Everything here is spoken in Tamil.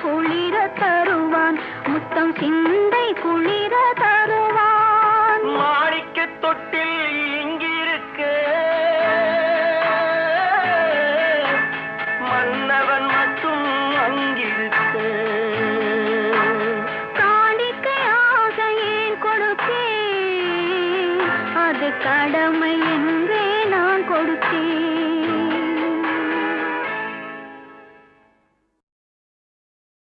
குளிர தருவான், முத்தம் சிந்தை குளிர தருவான். மாணிக்க தொட்டில் இங்கிருக்க மன்னவன் மட்டும் அங்கிருக்க. காணிக்கை ஆசையேன் கொடுப்பேன், அது கடமை.